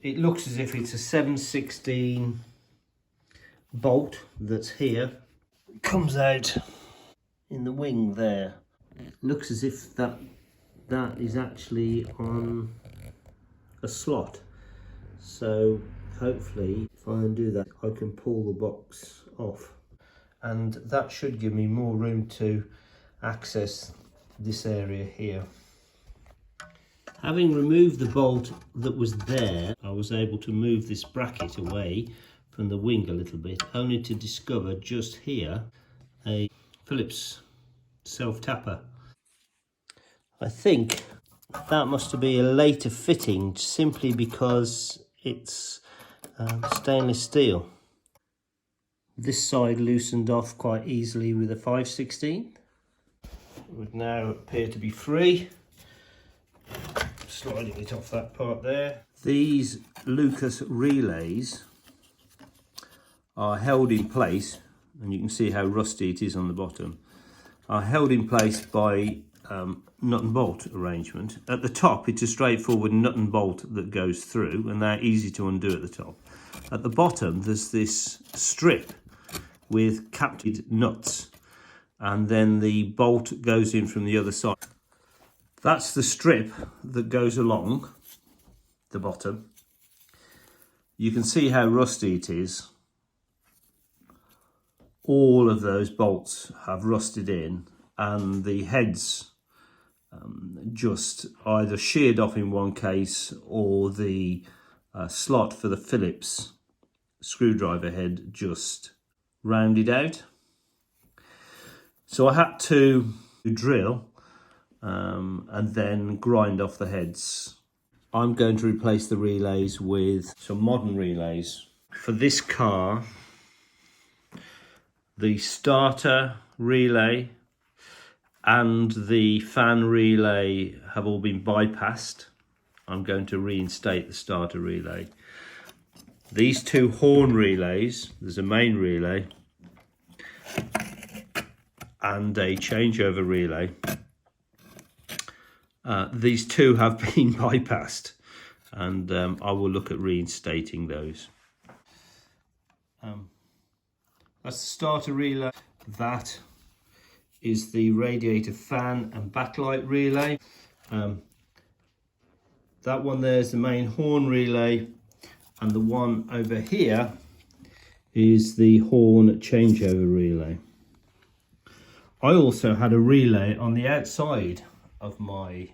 It looks as if it's a 7/16 bolt that's here. It comes out in the wing there. It looks as if that is actually on a slot. So hopefully if I undo that, I can pull the box off. And that should give me more room to access this area here. Having removed the bolt that was there, I was able to move this bracket away from the wing a little bit, only to discover just here a Phillips self-tapper. I think that must be a later fitting simply because it's stainless steel. This side loosened off quite easily with a 5/16. It would now appear to be free. Sliding it off that part there. These Lucas relays are held in place, and you can see how rusty it is on the bottom, are held in place by nut and bolt arrangement. At the top it's a straightforward nut and bolt that goes through, and they're easy to undo at the top. At the bottom there's this strip with capted nuts, and then the bolt goes in from the other side. That's the strip that goes along the bottom. You can see how rusty it is. All of those bolts have rusted in, and the heads just either sheared off in one case, or the slot for the Phillips screwdriver head just rounded out. So I had to drill and then grind off the heads. I'm going to replace the relays with some modern relays. For this car, the starter relay and the fan relay have all been bypassed. I'm going to reinstate the starter relay. These two horn relays, there's a main relay and a changeover relay. These two have been bypassed, and I will look at reinstating those. That's the starter relay. That is the radiator fan and backlight relay. That one there is the main horn relay, and the one over here is the horn changeover relay. I also had a relay on the outside of my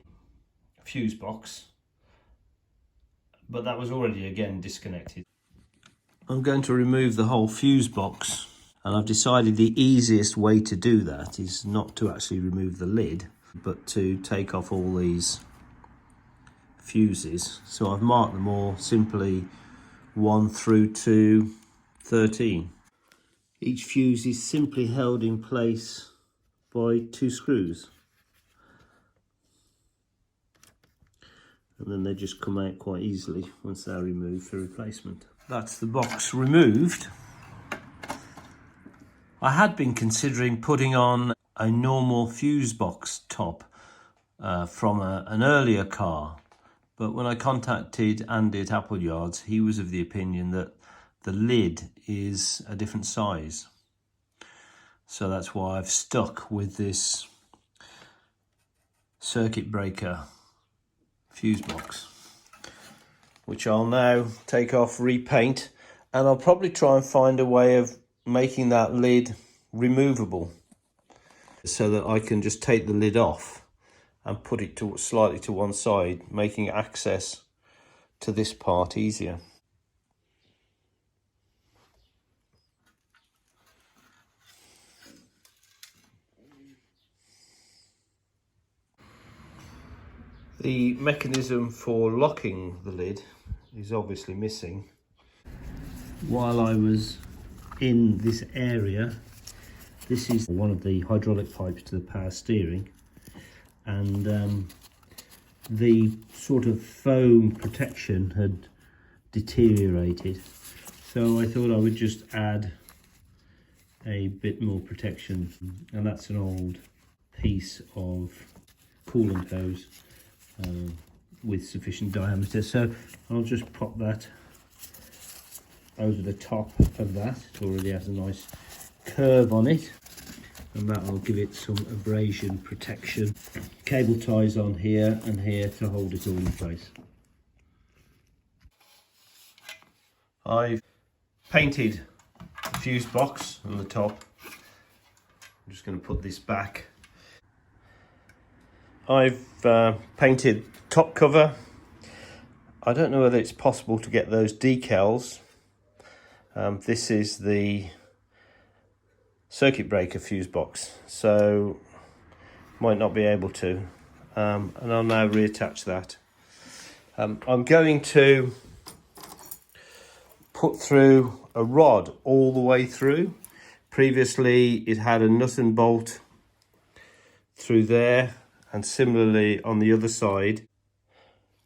fuse box, but that was already again disconnected. I'm going to remove the whole fuse box, and I've decided the easiest way to do that is not to actually remove the lid, but to take off all these fuses. So I've marked them all simply 1 through to 13. Each fuse is simply held in place by 2 screws, and then they just come out quite easily once they're removed for replacement. That's the box removed. I had been considering putting on a normal fuse box top from an earlier car, but when I contacted Andy at Apple Yards, he was of the opinion that the lid is a different size. So that's why I've stuck with this circuit breaker fuse box, which I'll now take off, repaint, and I'll probably try and find a way of making that lid removable so that I can just take the lid off and put it slightly to one side, making access to this part easier. The mechanism for locking the lid is obviously missing. While I was in this area, this is one of the hydraulic pipes to the power steering, and the sort of foam protection had deteriorated, so I thought I would just add a bit more protection, and that's an old piece of coolant hose. with sufficient diameter. So I'll just pop that over the top of that. It already has a nice curve on it, and that will give it some abrasion protection. Cable ties on here and here to hold it all in place. I've painted the fuse box on the top. I'm just going to put this back. I've painted top cover. I don't know whether it's possible to get those decals. This is the circuit breaker fuse box, so might not be able to. And I'll now reattach that. I'm going to put through a rod all the way through. Previously it had a nut and bolt through there, and similarly on the other side.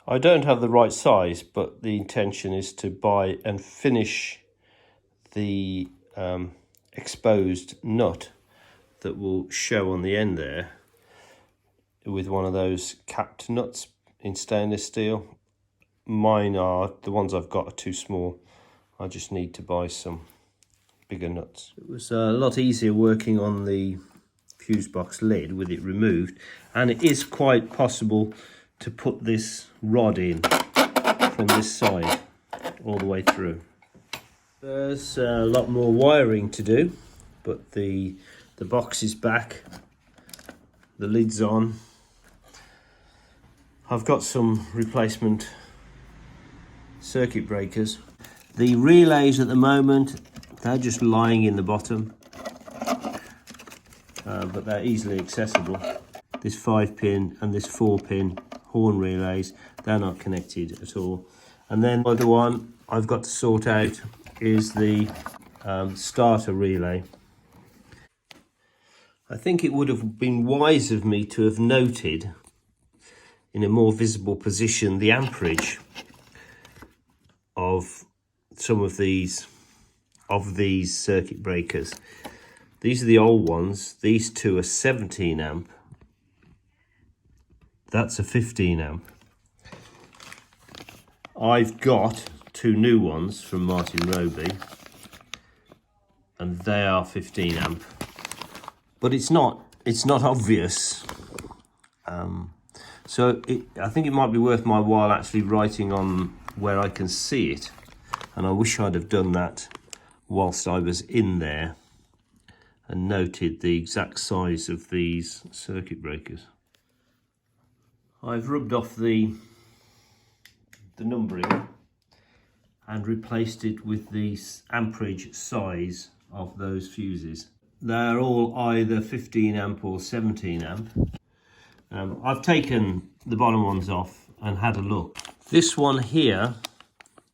I don't have the right size, but the intention is to buy and finish the exposed nut that will show on the end there with one of those capped nuts in stainless steel. Mine are, the ones I've got are too small. I just need to buy some bigger nuts. It was a lot easier working on the fuse box lid with it removed, and it is quite possible to put this rod in from this side all the way through. There's a lot more wiring to do, but the box is back, the lid's on. I've got some replacement circuit breakers. The relays at the moment, they're just lying in the bottom, but they're easily accessible. This 5-pin and this 4-pin horn relays, they're not connected at all. And then the other one I've got to sort out is the starter relay. I think it would have been wise of me to have noted in a more visible position the amperage of some of these circuit breakers. These are the old ones. These two are 17 amp. That's a 15 amp. I've got two new ones from Martin Roby, and they are 15 amp. But it's not obvious. So I think it might be worth my while actually writing on where I can see it. And I wish I'd have done that whilst I was in there and noted the exact size of these circuit breakers. I've rubbed off the numbering and replaced it with the amperage size of those fuses. They're all either 15 amp or 17 amp. I've taken the bottom ones off and had a look. This one here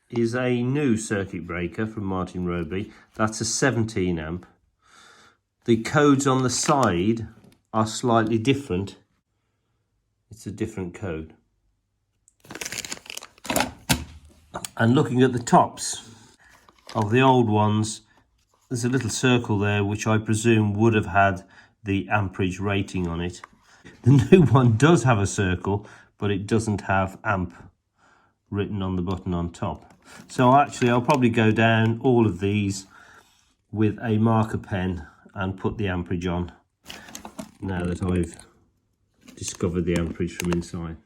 is a new circuit breaker from Martin Roby. That's a 17 amp. The codes on the side are slightly different. It's a different code. And looking at the tops of the old ones, there's a little circle there which I presume would have had the amperage rating on it. The new one does have a circle, but it doesn't have amp written on the button on top. So actually I'll probably go down all of these with a marker pen and put the amperage on now that I've discovered the amperage from inside.